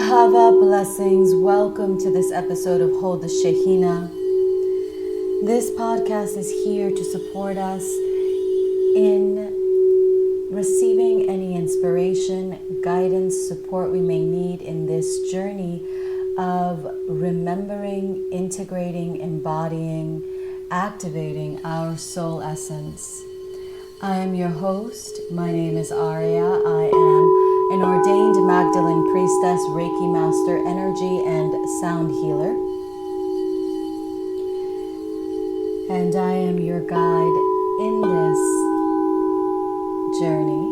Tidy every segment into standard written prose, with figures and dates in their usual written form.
Ahava blessings. Welcome to this episode of Hold the Shehina. This podcast is here to support us in receiving any inspiration, guidance, support we may need in this journey of remembering, integrating, embodying, activating our soul essence. I am your host. My name is Arya. I am an ordained Magdalene priestess, Reiki master, energy and sound healer. And I am your guide in this journey.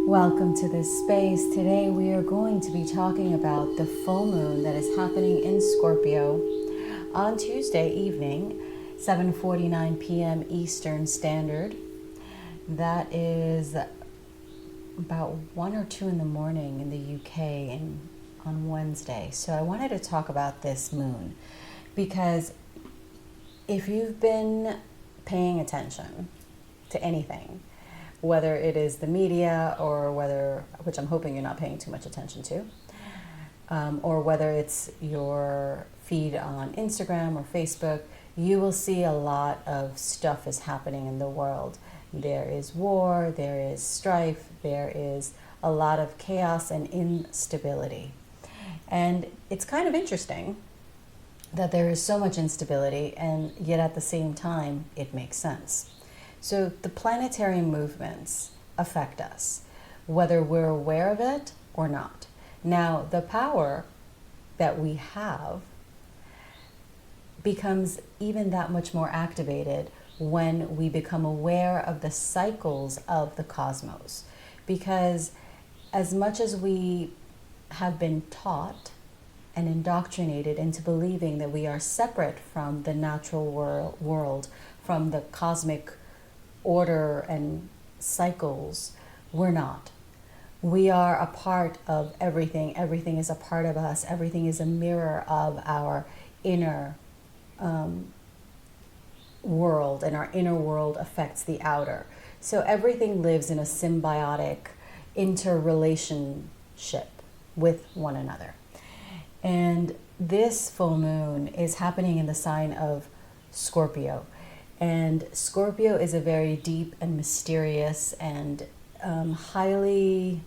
Welcome to this space. Today we are going to be talking about the full moon that is happening in Scorpio on Tuesday evening, 7:49 p.m. Eastern Standard. That is about 1 or 2 in the morning in the UK on Wednesday. So I wanted to talk about this moon because if you've been paying attention to anything, whether it is the media or which I'm hoping you're not paying too much attention to, or whether it's your feed on Instagram or Facebook, you will see a lot of stuff is happening in the world. There is war, there is strife, there is a lot of chaos and instability. And it's kind of interesting that there is so much instability, and yet at the same time, it makes sense. So the planetary movements affect us, whether we're aware of it or not. Now, the power that we have becomes even that much more activated when we become aware of the cycles of the cosmos. Because as much as we have been taught and indoctrinated into believing that we are separate from the natural world, from the cosmic order and cycles, we're not. We are a part of everything. Everything is a part of us. Everything is a mirror of our inner world, and our inner world affects the outer. So everything lives in a symbiotic interrelationship with one another. And this full moon is happening in the sign of Scorpio. And Scorpio is a very deep and mysterious and highly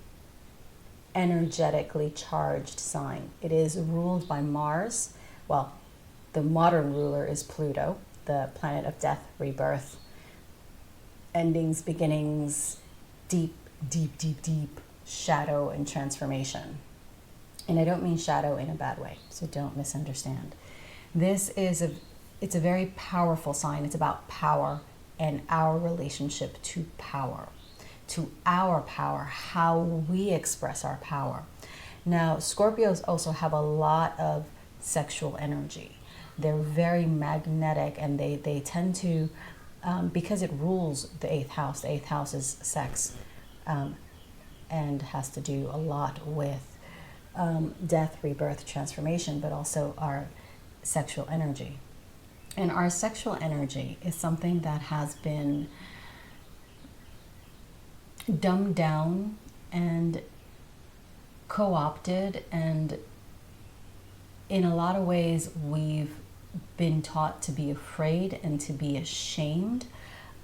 energetically charged sign. It is ruled by Mars. Well, the modern ruler is Pluto, the planet of death, rebirth, endings, beginnings, deep shadow and transformation. And I don't mean shadow in a bad way, so don't misunderstand. It's a very powerful sign. It's about power and our relationship to power, how we express our power. Now, Scorpios also have a lot of sexual energy. They're very magnetic, and they tend to, because it rules the 8th house. The 8th house is sex, and has to do a lot with death, rebirth, transformation, but also our sexual energy. And our sexual energy is something that has been dumbed down and co-opted, and in a lot of ways we've been taught to be afraid and to be ashamed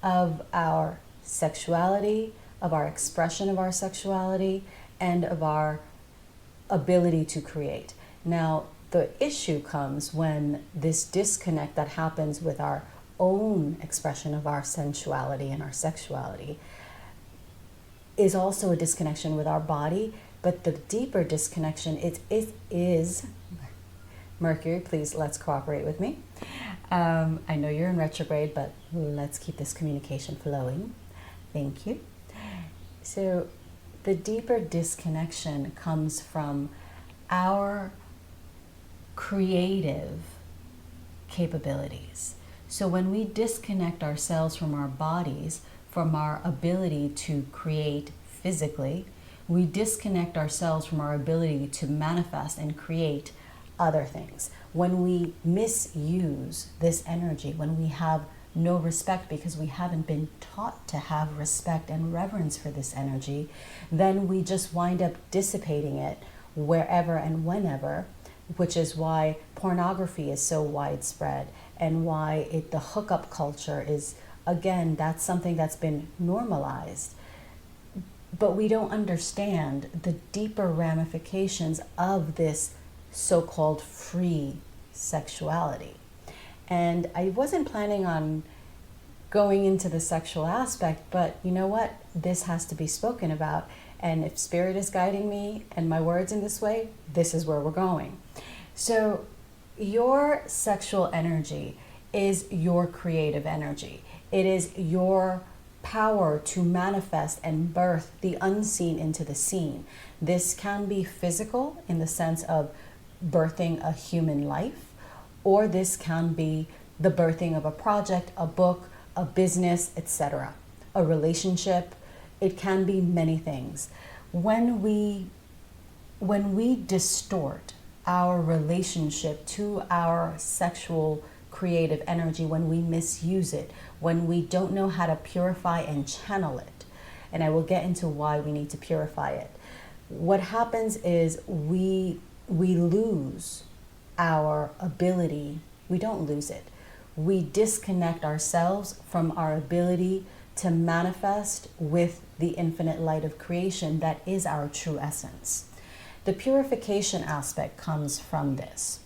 of our sexuality, of our expression of our sexuality, and of our ability to create. Now, the issue comes when this disconnect that happens with our own expression of our sensuality and our sexuality is also a disconnection with our body, but the deeper disconnection is Mercury. Please, let's cooperate with me. I know you're in retrograde, but let's keep this communication flowing. Thank you. So the deeper disconnection comes from our creative capabilities. So when we disconnect ourselves from our bodies, from our ability to create physically, we disconnect ourselves from our ability to manifest and create other things. When we misuse this energy, when we have no respect because we haven't been taught to have respect and reverence for this energy, then we just wind up dissipating it wherever and whenever, which is why pornography is so widespread and why the hookup culture is, again, that's something that's been normalized. But we don't understand the deeper ramifications of this so-called free sexuality. And I wasn't planning on going into the sexual aspect, but you know what? This has to be spoken about. And if Spirit is guiding me and my words in this way, this is where we're going. So your sexual energy is your creative energy. It is your power to manifest and birth the unseen into the seen. This can be physical in the sense of birthing a human life, or this can be the birthing of a project, a book, a business, etc., a relationship. It can be many things. When we distort our relationship to our sexual creative energy, when we misuse it, when we don't know how to purify and channel it, and I will get into why we need to purify it, what happens is we lose our ability. We don't lose it. We disconnect ourselves from our ability to manifest with the infinite light of creation that is our true essence. The purification aspect comes from this.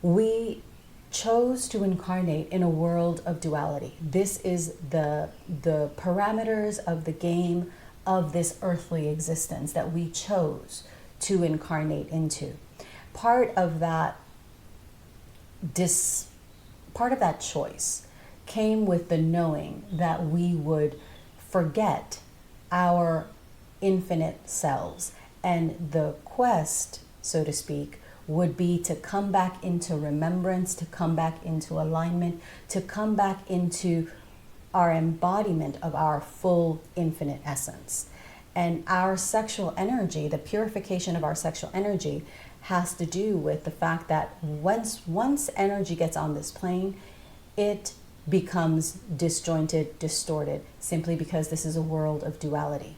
We chose to incarnate in a world of duality. This is the parameters of the game of this earthly existence that we chose to incarnate into. Part of that choice came with the knowing that we would forget our infinite selves, and the quest, so to speak, would be to come back into remembrance, to come back into alignment, to come back into our embodiment of our full infinite essence. And our sexual energy, the purification of our sexual energy, has to do with the fact that once energy gets on this plane, it becomes disjointed, distorted, simply because this is a world of duality.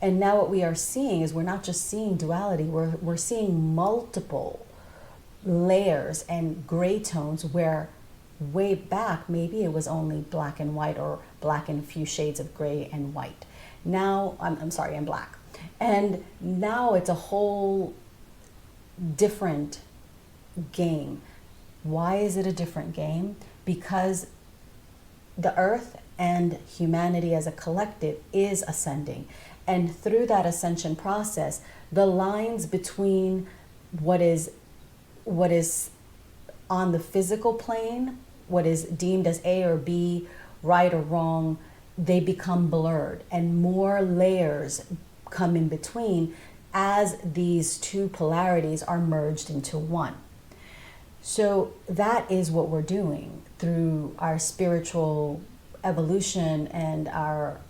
And now what we are seeing is we're not just seeing duality, we're seeing multiple layers and gray tones, where way back maybe it was only black and white, or black and a few shades of gray and white. Now, and black. And now it's a whole different game. Why is it a different game? Because the earth and humanity as a collective is ascending. And through that ascension process, the lines between what is on the physical plane, what is deemed as A or B, right or wrong, they become blurred, and more layers come in between as these two polarities are merged into one. So that is what we're doing through our spiritual evolution and our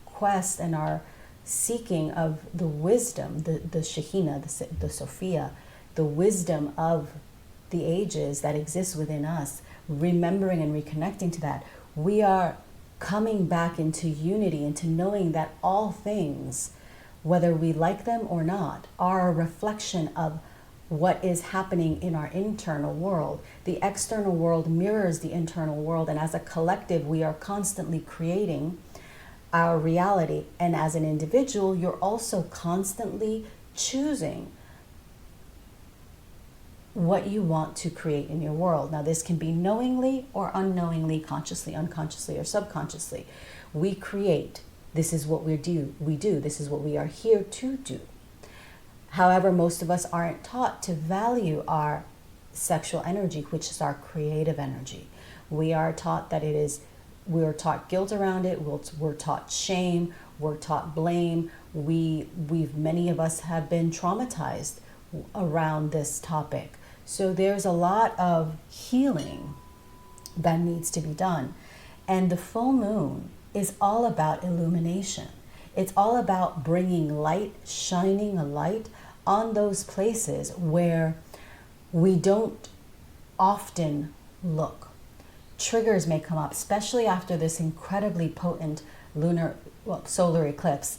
quest and our seeking of the wisdom, the Shekhinah, the Sophia, the wisdom of the ages that exists within us, remembering and reconnecting to that. We are coming back into unity, into knowing that all things, whether we like them or not, are a reflection of what is happening in our internal world. The external world mirrors the internal world, and as a collective, we are constantly creating our reality. And as an individual, you're also constantly choosing what you want to create in your world. Now, this can be knowingly or unknowingly, consciously, unconsciously, or subconsciously. We create. This is what we do. This is what we are here to do. However, most of us aren't taught to value our sexual energy, which is our creative energy. We are taught that we're taught guilt around it. We're taught shame. We're taught blame. Many of us have been traumatized around this topic. So there's a lot of healing that needs to be done. And the full moon is all about illumination. It's all about bringing light, shining a light on those places where we don't often look. Triggers may come up, especially after this incredibly potent solar eclipse.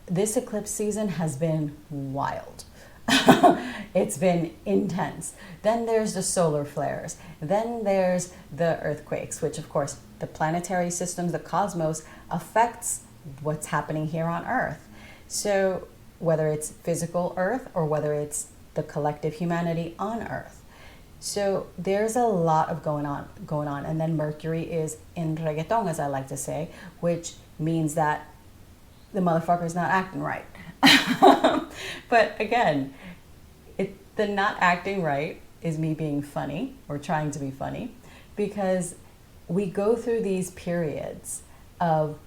This eclipse season has been wild. It's been intense. Then there's the solar flares. Then there's the earthquakes, which of course the planetary systems, the cosmos affects what's happening here on Earth. So whether it's physical Earth or whether it's the collective humanity on Earth. So there's a lot of going on. And then Mercury is in reggaeton, as I like to say, which means that the motherfucker's not acting right. But again, the not acting right is me being funny or trying to be funny, because we go through these periods of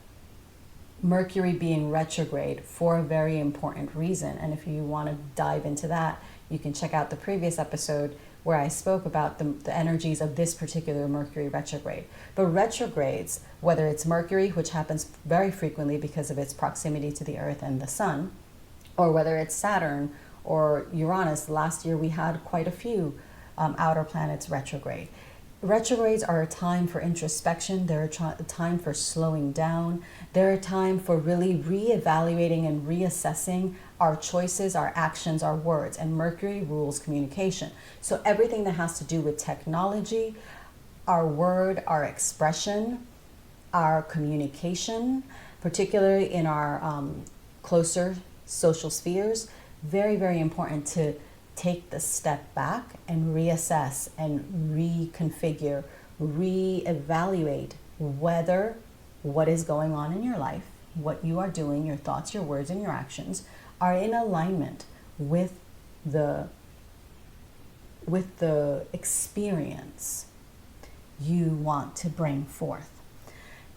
Mercury being retrograde for a very important reason. And if you want to dive into that, you can check out the previous episode where I spoke about the energies of this particular Mercury retrograde. But retrogrades, whether it's Mercury, which happens very frequently because of its proximity to the Earth and the Sun, or whether it's Saturn or Uranus. Last year we had quite a few outer planets retrograde. Retrogrades are a time for introspection. They're a time for slowing down. They're a time for really reevaluating and reassessing our choices, our actions, our words. And Mercury rules communication. So everything that has to do with technology, our word, our expression, our communication, particularly in our closer social spheres, very, very important to take the step back and reassess and reconfigure, reevaluate whether what is going on in your life, what you are doing, your thoughts, your words, and your actions are in alignment with the experience you want to bring forth,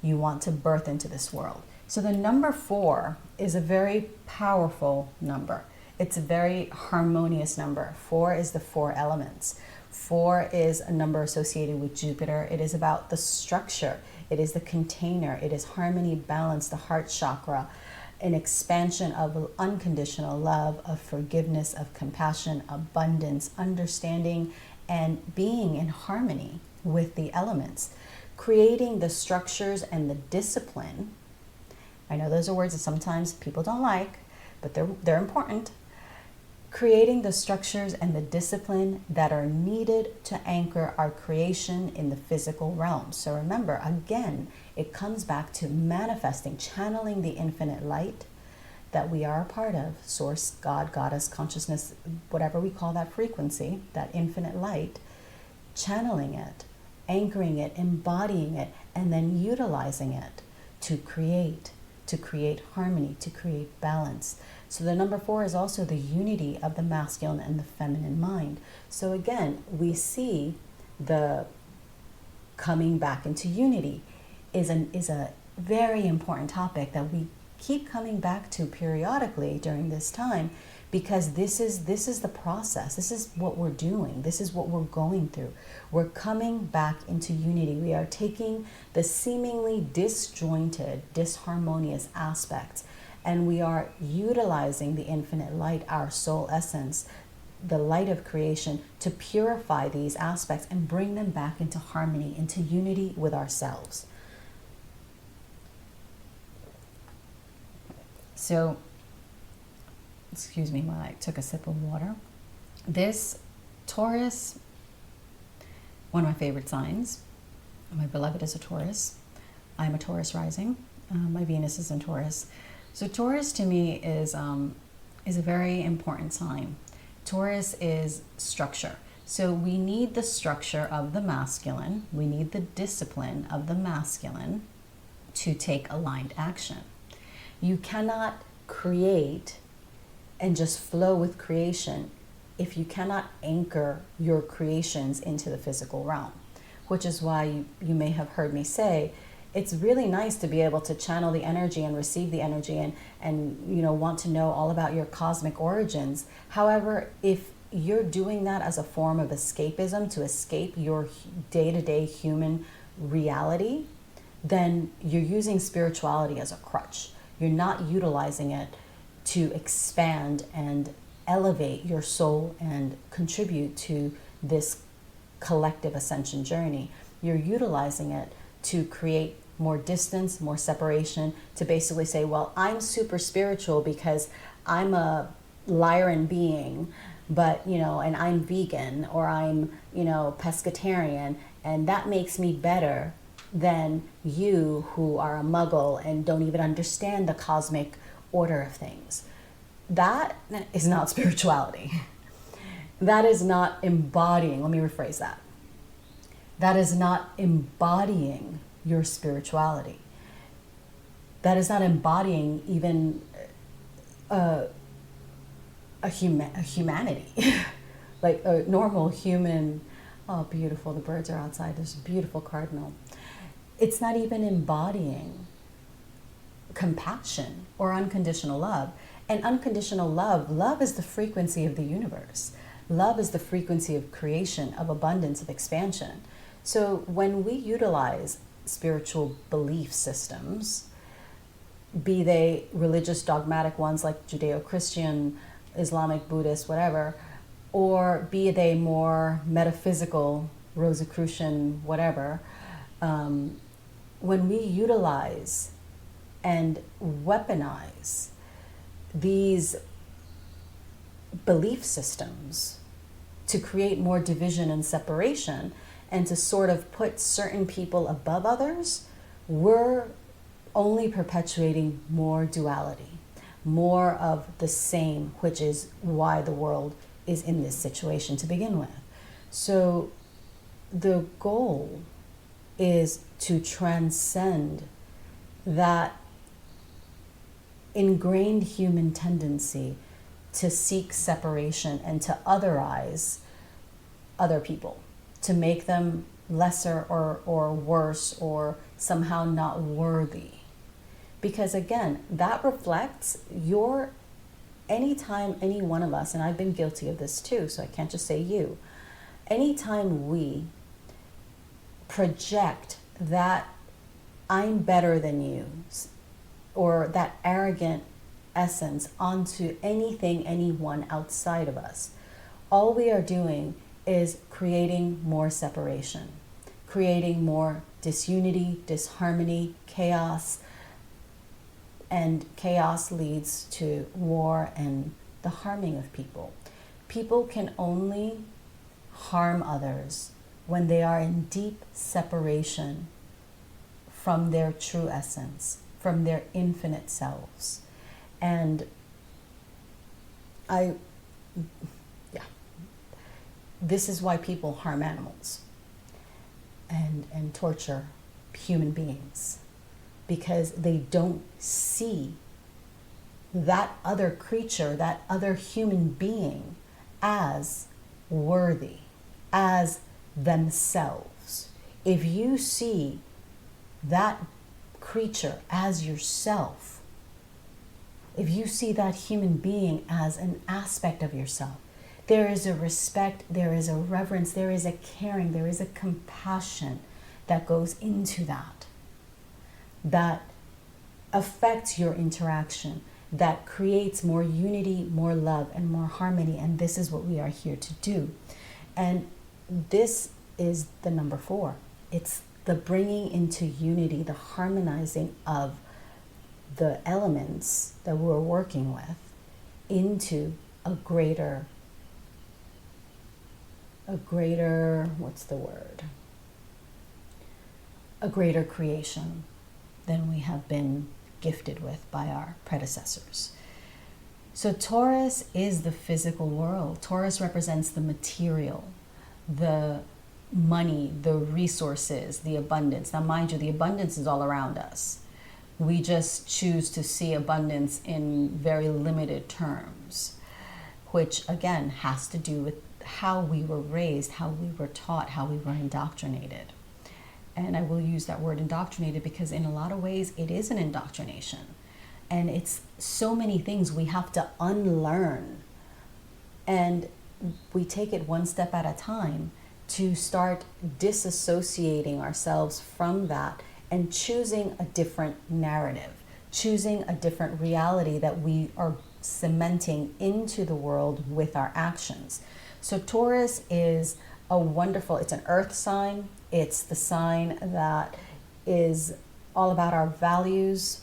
you want to birth into this world. So the number 4 is a very powerful number. It's a very harmonious number. 4 is the 4 elements. 4 is a number associated with Jupiter. It is about the structure. It is the container. It is harmony, balance, the heart chakra, an expansion of unconditional love, of forgiveness, of compassion, abundance, understanding, and being in harmony with the elements. Creating the structures and the discipline. I know those are words that sometimes people don't like, but they're important. Creating the structures and the discipline that are needed to anchor our creation in the physical realm. So remember, again, it comes back to manifesting, channeling the infinite light that we are a part of, source, God, goddess, consciousness, whatever we call that frequency, that infinite light, channeling it, anchoring it, embodying it, and then utilizing it to create harmony, to create balance. So the number 4 is also the unity of the masculine and the feminine mind. So again, we see the coming back into unity is a very important topic that we keep coming back to periodically during this time, because this is the process. This is what we're doing. This is what we're going through. We're coming back into unity. We are taking the seemingly disjointed, disharmonious aspects, and we are utilizing the infinite light, our soul essence, the light of creation, to purify these aspects and bring them back into harmony, into unity with ourselves. So, excuse me while I took a sip of water. This Taurus, one of my favorite signs. My beloved is a Taurus. I'm a Taurus rising. My Venus is in Taurus. So Taurus to me is a very important sign. Taurus is structure. So we need the structure of the masculine. We need the discipline of the masculine to take aligned action. You cannot create and just flow with creation if you cannot anchor your creations into the physical realm, which is why you may have heard me say it's really nice to be able to channel the energy and receive the energy and want to know all about your cosmic origins. However, if you're doing that as a form of escapism to escape your day-to-day human reality, then you're using spirituality as a crutch. You're not utilizing it to expand and elevate your soul and contribute to this collective ascension journey. You're utilizing it to create more distance, more separation, to basically say, well, I'm super spiritual because I'm a Lyran being, but, and I'm vegan, or I'm, pescatarian, and that makes me better than you who are a muggle and don't even understand the cosmic order of things. That is not spirituality. That is not embodying, let me rephrase that. That is not embodying your spirituality. That is not embodying even a humanity, like a normal human. Oh, beautiful, the birds are outside. There's a beautiful cardinal. It's not even embodying compassion or unconditional love. And unconditional love is the frequency of the universe. Love is the frequency of creation, of abundance, of expansion. So when we utilize spiritual belief systems, be they religious dogmatic ones like Judeo-Christian, Islamic, Buddhist, whatever, or be they more metaphysical, Rosicrucian, whatever, when we utilize and weaponize these belief systems to create more division and separation and to sort of put certain people above others, we're only perpetuating more duality, more of the same, which is why the world is in this situation to begin with. So the goal is to transcend that ingrained human tendency to seek separation and to otherize other people, to make them lesser or worse or somehow not worthy. Because again, that reflects anytime any one of us, and I've been guilty of this too, so I can't just say you, anytime we project that I'm better than you, or that arrogant essence onto anything, anyone outside of us, all we are doing is creating more separation, creating more disunity, disharmony, chaos, and chaos leads to war and the harming of people. People can only harm others when they are in deep separation from their true essence, from their infinite selves. And this is why people harm animals and torture human beings, because they don't see that other creature, that other human being as worthy, as themselves. If you see that creature as yourself, if you see that human being as an aspect of yourself, there is a respect, there is a reverence, there is a caring, there is a compassion that goes into that affects your interaction, that creates more unity, more love, and more harmony. And this is what we are here to do. And this is the number 4. It's the bringing into unity, the harmonizing of the elements that we're working with into a greater, what's the word? A greater creation than we have been gifted with by our predecessors. So Taurus is the physical world. Taurus represents the material, the money, the resources, the abundance. Now, mind you, the abundance is all around us. We just choose to see abundance in very limited terms, which again has to do with how we were raised, how we were taught, how we were indoctrinated. And I will use that word indoctrinated because in a lot of ways it is an indoctrination. And it's so many things we have to unlearn. And we take it one step at a time to start disassociating ourselves from that and choosing a different narrative, choosing a different reality that we are cementing into the world with our actions. So Taurus is it's an earth sign. It's the sign that is all about our values,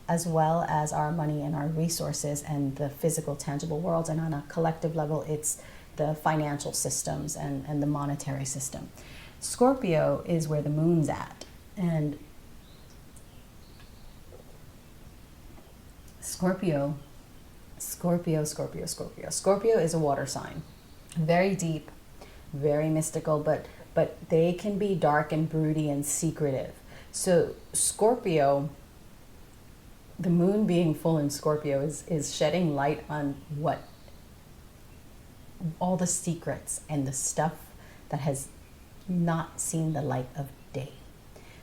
as well as our money and our resources and the physical, tangible worlds. And on a collective level, it's the financial systems and the monetary system. Scorpio is where the moon's at. And Scorpio is a water sign. Very deep, very mystical, but they can be dark and broody and secretive. So Scorpio, the moon being full in Scorpio is shedding light on what all the secrets and the stuff that has not seen the light of day.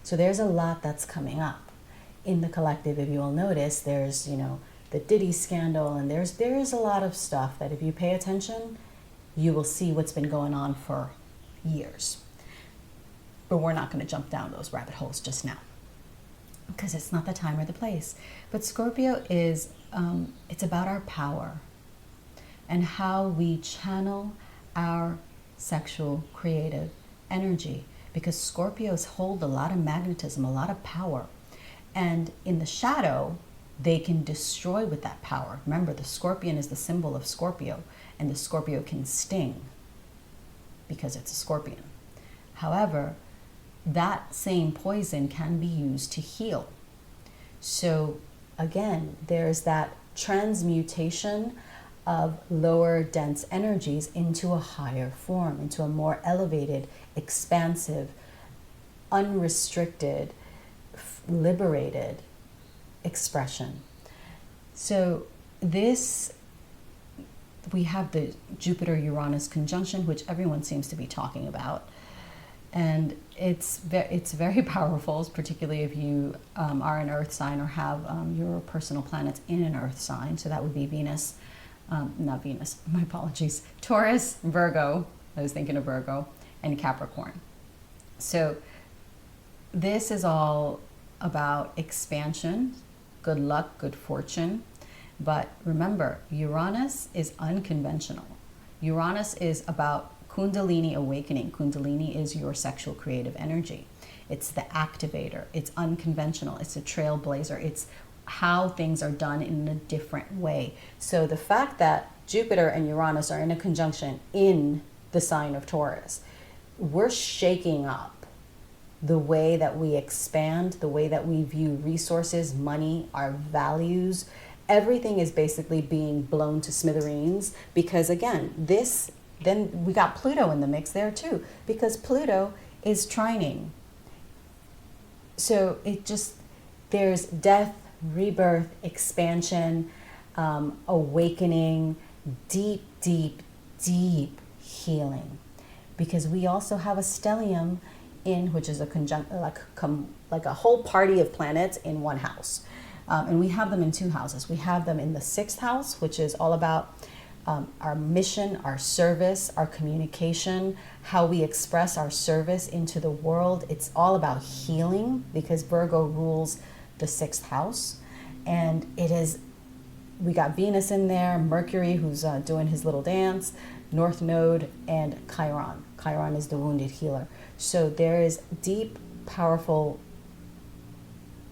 So there's a lot that's coming up in the collective. If you will notice, there's, the Diddy scandal, and there is a lot of stuff that if you pay attention, you will see what's been going on for years. But we're not going to jump down those rabbit holes just now, because it's not the time or the place. But Scorpio is, it's about our power and how we channel our sexual creative energy, because Scorpios hold a lot of magnetism, a lot of power. And in the shadow, they can destroy with that power. Remember, the scorpion is the symbol of Scorpio, and the Scorpio can sting because it's a scorpion. However, that same poison can be used to heal. So again, there's that transmutation of lower dense energies into a higher form, into a more elevated, expansive, unrestricted, liberated expression. So this, we have the Jupiter-Uranus conjunction, which everyone seems to be talking about. And it's very powerful, particularly if you are an earth sign or have your personal planets in an earth sign. So that would be Venus, not Venus, my apologies, Taurus, Virgo, I was thinking of Virgo, and Capricorn. So this is all about expansion, good luck, good fortune. But remember, Uranus is unconventional. Uranus is about kundalini awakening. Kundalini is your sexual creative energy. It's the activator. It's unconventional. It's a trailblazer. It's how things are done in a different way. So the fact that Jupiter and Uranus are in a conjunction in the sign of Taurus, we're shaking up the way that we expand, the way that we view resources, money, our values. Everything is basically being blown to smithereens, because again, then we got Pluto in the mix there too, because Pluto is trining. So there's death, rebirth, expansion, awakening, deep, deep, deep healing. Because we also have a stellium which is like a whole party of planets in one house. And we have them in two houses. We have them in the 6th house, which is all about our mission, our service, our communication, how we express our service into the world. It's all about healing, because Virgo rules the 6th house. And we got Venus in there, Mercury, who's doing his little dance, North Node, and Chiron. Chiron is the wounded healer. So there is deep, powerful,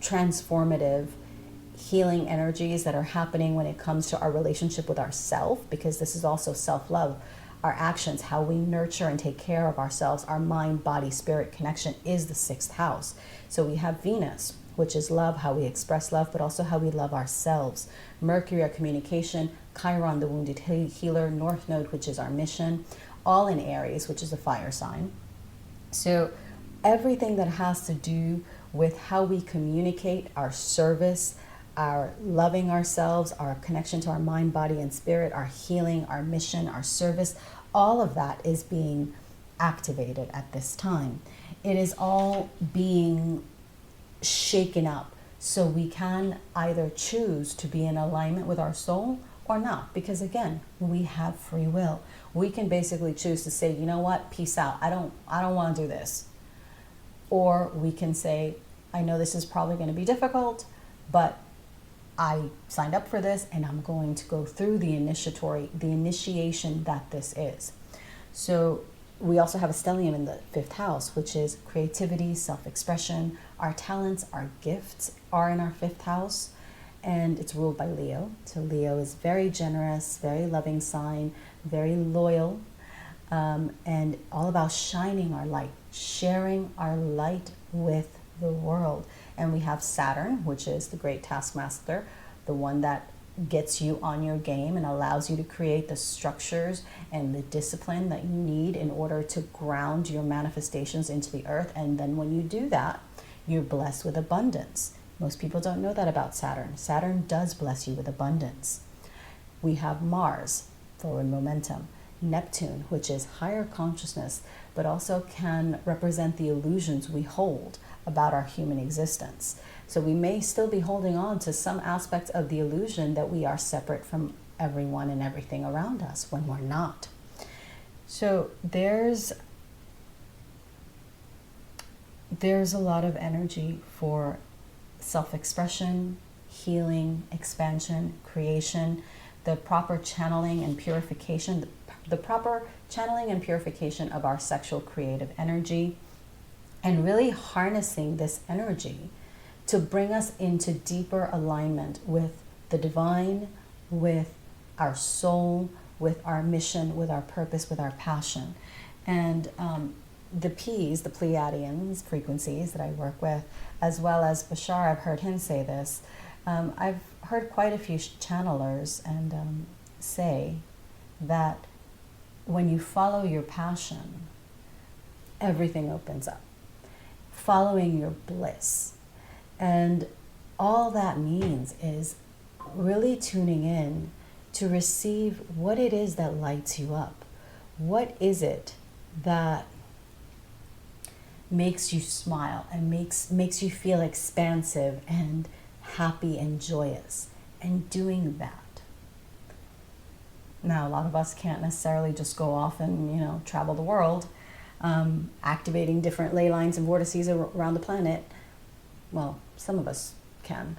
transformative healing energies that are happening when it comes to our relationship with ourselves, because this is also self-love. Our actions, how we nurture and take care of ourselves, our mind, body, spirit connection is the 6th house. So we have Venus, which is love, how we express love, but also how we love ourselves. Mercury, our communication. Chiron, the wounded healer. North Node, which is our mission. All in Aries, which is a fire sign. So everything that has to do with how we communicate, our service, our loving ourselves, our connection to our mind, body, and spirit, our healing, our mission, our service, all of that is being activated at this time. It is all being shaken up, so we can either choose to be in alignment with our soul or not, because again, we have free will. We can basically choose to say, you know what, peace out, I don't want to do this. Or we can say, I know this is probably going to be difficult, but I signed up for this and I'm going to go through the initiation that this is. So we also have a stellium in the 5th house, which is creativity, self-expression. Our talents, our gifts are in our 5th house. and it's ruled by Leo. So Leo is very generous, very loving sign, very loyal, and all about shining our light, sharing our light with the world. And we have Saturn, which is the great taskmaster, the one that gets you on your game and allows you to create the structures and the discipline that you need in order to ground your manifestations into the earth. And then when you do that, you're blessed with abundance. Most people don't know that about Saturn. Saturn does bless you with abundance. We have Mars, forward momentum. Neptune, which is higher consciousness, but also can represent the illusions we hold about our human existence. So we may still be holding on to some aspects of the illusion that we are separate from everyone and everything around us when we're not. So there's a lot of energy for self-expression, healing, expansion, creation, the proper channeling and purification, the proper channeling and purification of our sexual creative energy, and really harnessing this energy to bring us into deeper alignment with the divine, with our soul, with our mission, with our purpose, with our passion. And the P's, the Pleiadians frequencies that I work with, as well as Bashar, I've heard him say this. I've heard quite a few channelers and say that when you follow your passion, everything opens up. Following your bliss. And all that means is really tuning in to receive what it is that lights you up. What is it that makes you smile and makes you feel expansive and happy and joyous, and doing that. Now, a lot of us can't necessarily just go off and, travel the world, activating different ley lines and vortices around the planet. Well, some of us can.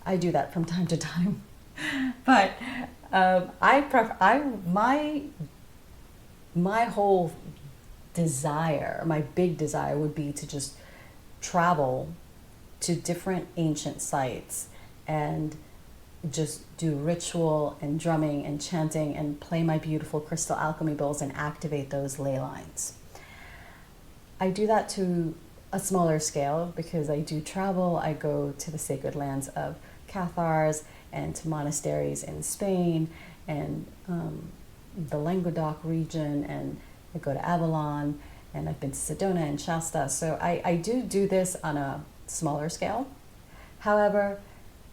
I do that from time to time. But my whole desire, my big desire would be to just travel to different ancient sites and just do ritual and drumming and chanting and play my beautiful crystal alchemy bowls and activate those ley lines. I do that to a smaller scale because I do travel. I go to the sacred lands of Cathars and to monasteries in Spain and the Languedoc region, and I go to Avalon, and I've been to Sedona and Shasta. So I do this on a smaller scale. However,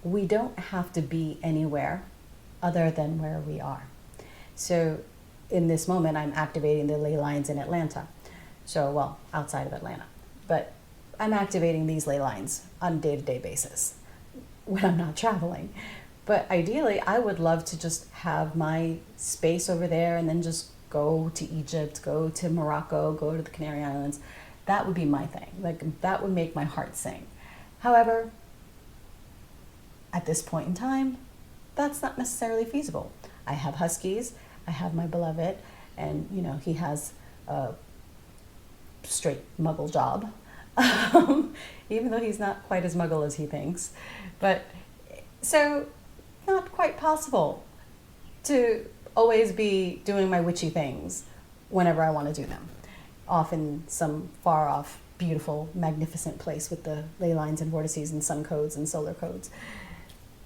we don't have to be anywhere other than where we are. So in this moment, I'm activating the ley lines in Atlanta. So, well, outside of Atlanta. But I'm activating these ley lines on a day-to-day basis when I'm not traveling. But ideally, I would love to just have my space over there and then just go to Egypt, go to Morocco, go to the Canary Islands. That would be my thing. Like, that would make my heart sing. However, at this point in time, that's not necessarily feasible. I have huskies, I have my beloved, and he has a straight muggle job, even though he's not quite as muggle as he thinks. But so not quite possible to always be doing my witchy things whenever I want to do them, off in some far off, beautiful, magnificent place with the ley lines and vortices and sun codes and solar codes.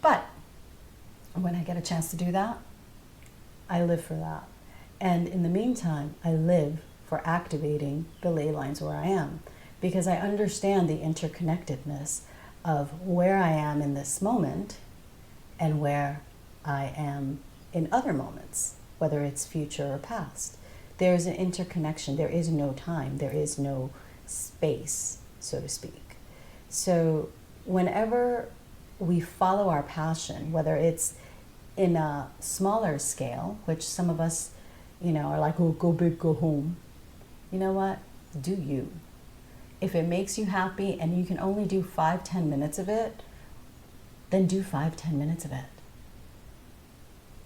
But when I get a chance to do that, I live for that. And in the meantime, I live for activating the ley lines where I am, because I understand the interconnectedness of where I am in this moment and where I am in other moments, whether it's future or past. There's an interconnection. There is no time. There is no space, so to speak. So whenever we follow our passion, whether it's in a smaller scale, which some of us, are like, oh, go big, go home. You know what? Do you. If it makes you happy and you can only do 5-10 minutes of it, then do 5-10 minutes of it.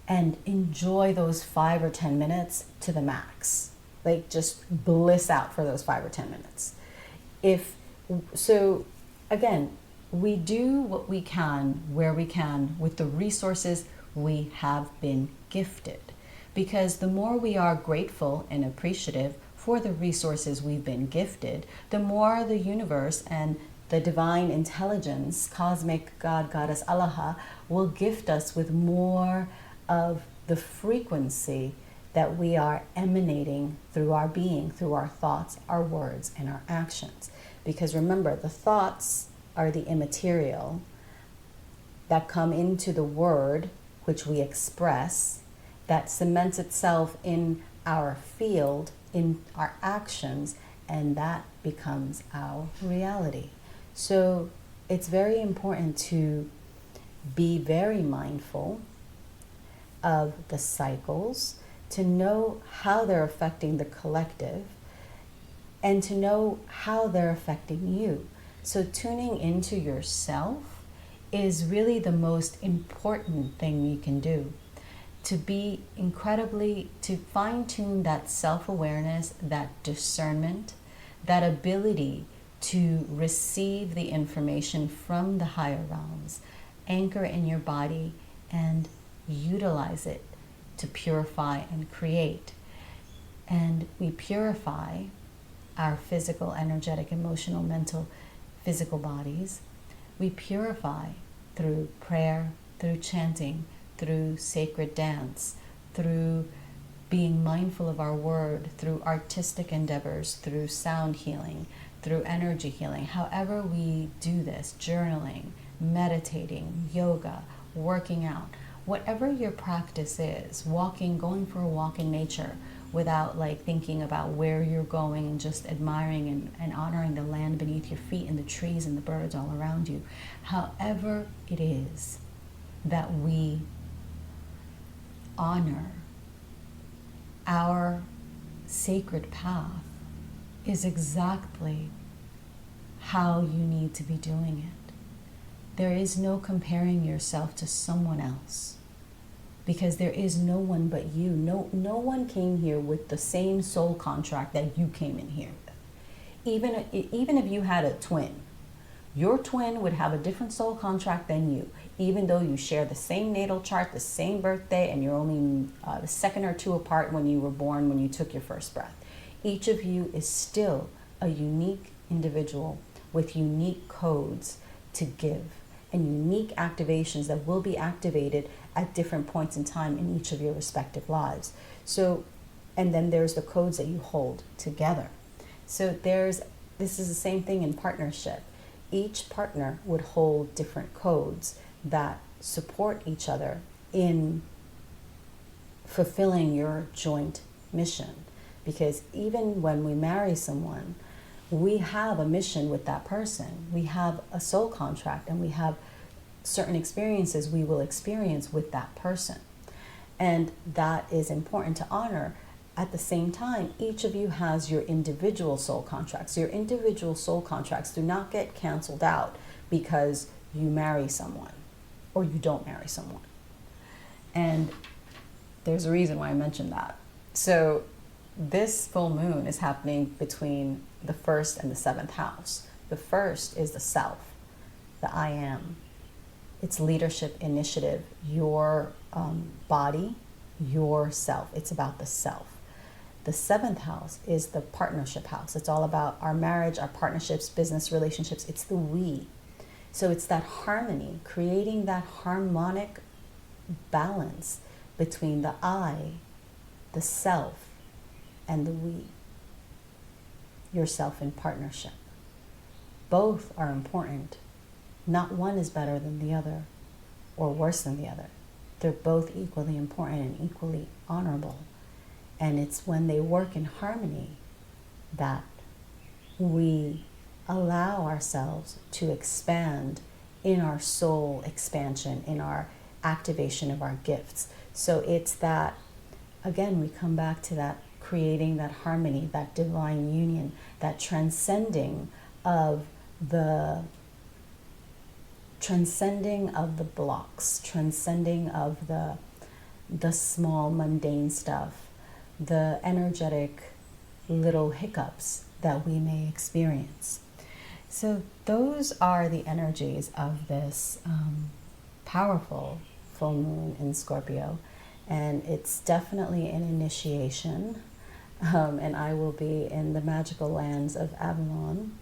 And enjoy those 5 or 10 minutes to the max. Like, just bliss out for those 5 or 10 minutes. So again, we do what we can, where we can, with the resources we have been gifted. Because the more we are grateful and appreciative for the resources we've been gifted, the more the universe and the divine intelligence, cosmic God, Goddess, Allah, will gift us with more of the frequency that we are emanating through our being, through our thoughts, our words, and our actions. Because remember, the thoughts are the immaterial that come into the word, which we express, that cements itself in our field, in our actions, and that becomes our reality. So it's very important to be very mindful of the cycles, to know how they're affecting the collective, and to know how they're affecting you. So tuning into yourself is really the most important thing you can do. To be incredibly, to fine-tune that self-awareness, that discernment, that ability to receive the information from the higher realms, anchor in your body, and utilize it to purify and create. And we purify our physical, energetic, emotional, mental, physical bodies. We purify through prayer, through chanting, through sacred dance, through being mindful of our word, through artistic endeavors, through sound healing, through energy healing. However we do this, journaling, meditating, yoga, working out, whatever your practice is, walking, going for a walk in nature without like thinking about where you're going and just admiring and honoring the land beneath your feet and the trees and the birds all around you. However it is that we honor our sacred path is exactly how you need to be doing it. There is no comparing yourself to someone else, because there is no one but you. No one came here with the same soul contract that you came in here with. Even if you had a twin, your twin would have a different soul contract than you, even though you share the same natal chart, the same birthday, and you're only a second or two apart when you were born, when you took your first breath. Each of you is still a unique individual with unique codes to give and unique activations that will be activated at different points in time in each of your respective lives. So, and then there's the codes that you hold together. So this is the same thing in partnership. Each partner would hold different codes that support each other in fulfilling your joint mission. Because even when we marry someone, we have a mission with that person. We have a soul contract, and we have certain experiences we will experience with that person. And that is important to honor. At the same time, each of you has your individual soul contracts. Your individual soul contracts do not get canceled out because you marry someone or you don't marry someone. And there's a reason why I mentioned that. So this full moon is happening between the 1st and the 7th house. The 1st is the self, the I am. It's leadership, initiative, your body, yourself. It's about the self. The 7th house is the partnership house. It's all about our marriage, our partnerships, business relationships. It's the we. So it's that harmony, creating that harmonic balance between the I, the self, and the we. Yourself in partnership. Both are important. Not one is better than the other or worse than the other. They're both equally important and equally honorable. And it's when they work in harmony that we allow ourselves to expand in our soul expansion, in our activation of our gifts. So it's that, again, we come back to that creating that harmony, that divine union, that transcending of the blocks, transcending of the small mundane stuff, the energetic little hiccups that we may experience. So those are the energies of this powerful full moon in Scorpio, and it's definitely an initiation. And I will be in the magical lands of Avalon,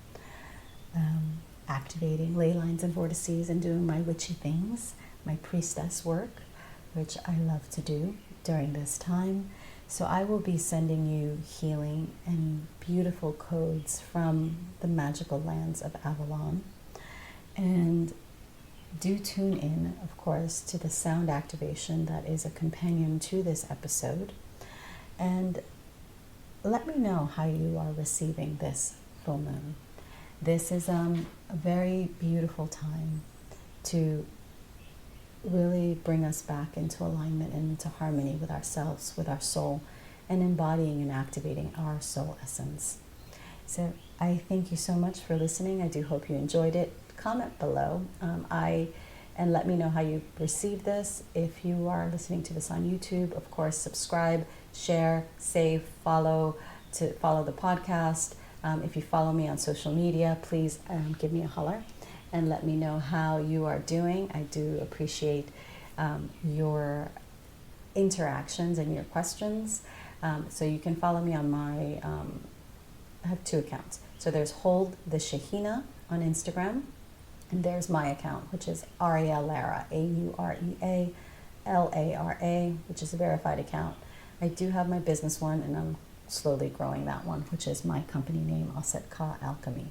activating ley lines and vortices and doing my witchy things, my priestess work, which I love to do during this time. So I will be sending you healing and beautiful codes from the magical lands of Avalon. And do tune in, of course, to the sound activation that is a companion to this episode. And let me know how you are receiving this full moon. This is a very beautiful time to really bring us back into alignment and into harmony with ourselves, with our soul, and embodying and activating our soul essence. So I thank you so much for listening. I do hope you enjoyed it. Comment below and let me know how you received this. If you are listening to this on YouTube, of course, subscribe, share, save, follow the podcast. If you follow me on social media, please give me a holler and let me know how you are doing. I do appreciate your interactions and your questions. So you can follow me on my, I have two accounts. So there's Hold the Shahina on Instagram, and there's my account, which is Ariel Lara, AUREALARA, which is a verified account. I do have my business one, and I'm slowly growing that one, which is my company name, Aset Ka Alchemy.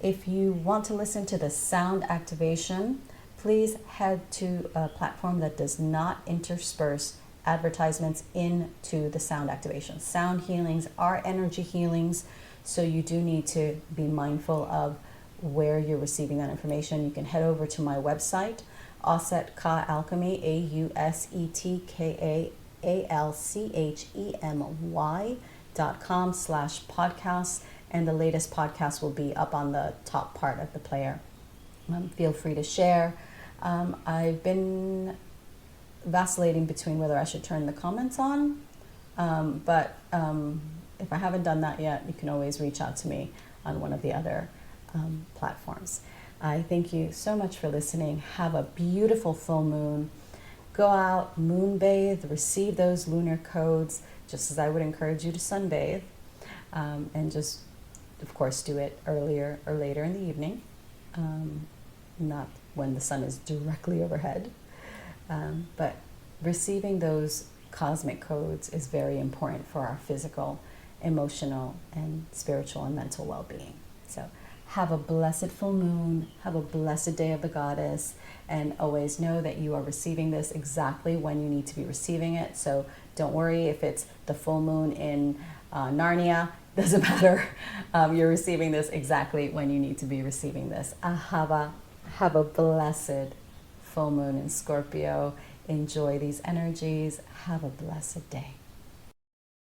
If you want to listen to the sound activation, please head to a platform that does not intersperse advertisements into the sound activation. Sound healings are energy healings, so you do need to be mindful of where you're receiving that information. You can head over to my website, Aset Ka Alchemy, AUSETKAALCHEMY.com/podcast, and the latest podcast will be up on the top part of the player. Feel free to share. I've been vacillating between whether I should turn the comments on, but if I haven't done that yet, you can always reach out to me on one of the other platforms. I thank you so much for listening. Have a beautiful full moon. Go out, moon bathe, receive those lunar codes, just as I would encourage you to sunbathe, and just, of course, do it earlier or later in the evening, not when the sun is directly overhead. But receiving those cosmic codes is very important for our physical, emotional, and spiritual and mental well-being. So have a blessed full moon, have a blessed day of the goddess, and always know that you are receiving this exactly when you need to be receiving it. So don't worry if it's the full moon in Narnia, doesn't matter. You're receiving this exactly when you need to be receiving this. Have a blessed full moon in Scorpio. Enjoy these energies. Have a blessed day.